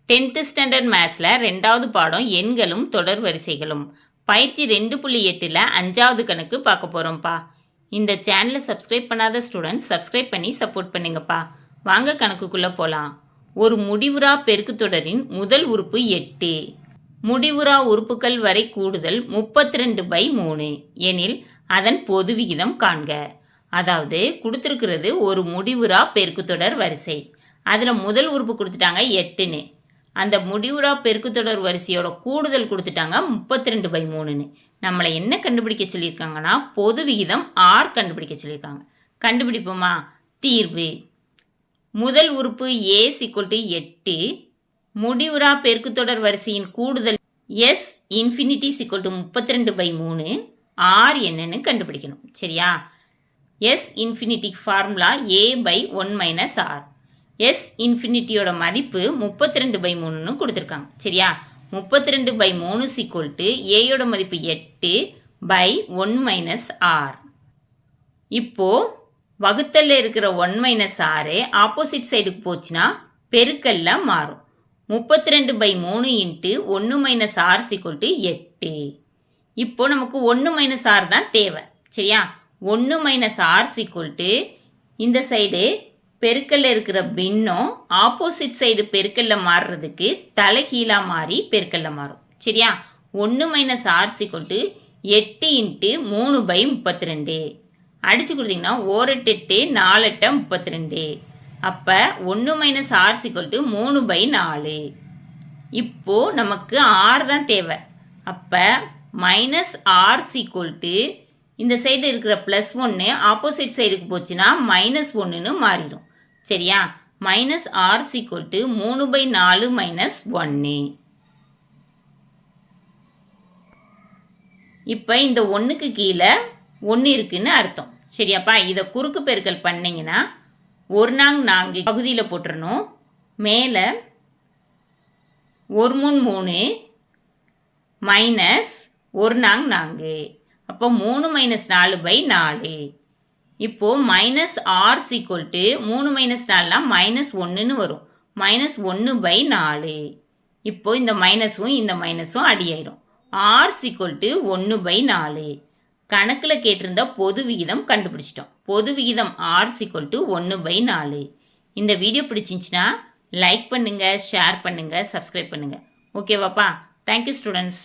10th standard மேத்ஸில் 2வது பாடம் எண்களும் தொடர் வரிசைகளும் பயிற்சி 2.8ல் 5வது கணக்கு பார்க்க போகிறோம்ப்பா. இந்த சேனலை சப்ஸ்கிரைப் பண்ணாத ஸ்டூடெண்ட்ஸ் சப்ஸ்கிரைப் பண்ணி சப்போர்ட் பண்ணுங்கப்பா. வாங்க கணக்குக்குள்ளே போகலாம். ஒரு முடிவுறா பெருக்கு தொடரின் முதல் உறுப்பு 8. முடிவுறா உறுப்புகள் வரை கூடுதல் 32/3 எனில் அதன் பொது விகிதம் காண்க. அதாவது கொடுத்துருக்கிறது ஒரு முடிவுறா பெருக்கு தொடர் வரிசை. அதில் முதல் உறுப்பு கொடுத்துட்டாங்க 8ன்னு. அந்த முடிவுறா பெருக்குத்தொடர் வரிசையோட கூடுதல் கொடுத்துட்டாங்க 32/3ன்னு. நம்மளை என்ன கண்டுபிடிக்க சொல்லியிருக்காங்கன்னா பொது விகிதம் R கண்டுபிடிக்க சொல்லியிருக்காங்க. கண்டுபிடிப்போமா? தீர்வு. முதல் உறுப்பு A = 8. முடிவுறா பெருக்குத்தொடர் வரிசையின் கூடுதல் S ∞ = 32/3. R என்னன்னு கண்டுபிடிக்கணும். சரியா? S ∞ formula A/1 - R. S இன்ஃபினிட்டியோட மதிப்பு 32/3ன்னு கொடுத்துருக்காங்க. சரியா? 32/3 ஏயோட மதிப்பு 8/1 - R. இப்போ வகுத்தல்ல இருக்கிற 1 - R ஆப்போசிட் சைடுக்கு போச்சுன்னா பெருக்கல்ல மாறும். 32/3 × 1 - R = 8. இப்போ நமக்கு 1 - R தான் தேவை. சரியா? 1 - R = இந்த சைடு பெருக்கல்ல இருக்கிற பின்னம் ஆப்போசிட் சைடு பெருக்கல்ல மாறுறதுக்கு தலைகீழா மாறி பெருக்கல்ல மாறும். சரியா? 1 - R = 8 × 3/32. அடிச்சு கொடுத்தீங்கன்னா 1 8 4 8 32. அப்போ 1 - R = 3/4. இப்போ நமக்கு R தான் தேவை. அப்போ -R = இந்த சைடு இருக்கிற +1 ஆப்போசிட் சைடுக்கு போச்சுன்னா -1ன்னு மாறிடும். சரியா? -R = 3/4 - 1. இப்போ இந்த 1க்கு கீழே 1 இருக்குன்னு அர்த்தம். சரியாப்பா? இதை குறுக்கு பெருக்கல் பண்ணிங்கன்னா 1 பகுதியில் போட்டுறணும். மேலே 1 3 -1 4. அப்போ 3 - 4/4. இப்போ -R = 3 - 4னா -1ன்னு வரும். -1/4. இப்போ இந்த மைனஸும் இந்த மைனஸும் அடியாயிரும். R = 1/4. கணக்கில் கேட்டிருந்த பொது விகிதம் கண்டுபிடிச்சிட்டோம். பொது விகிதம் R = 1/4. இந்த வீடியோ பிடிச்சிருந்துச்சுன்னா லைக் பண்ணுங்க, ஷேர் பண்ணுங்க, சப்ஸ்கிரைப் பண்ணுங்க. ஓகேவாப்பா? Thank you students.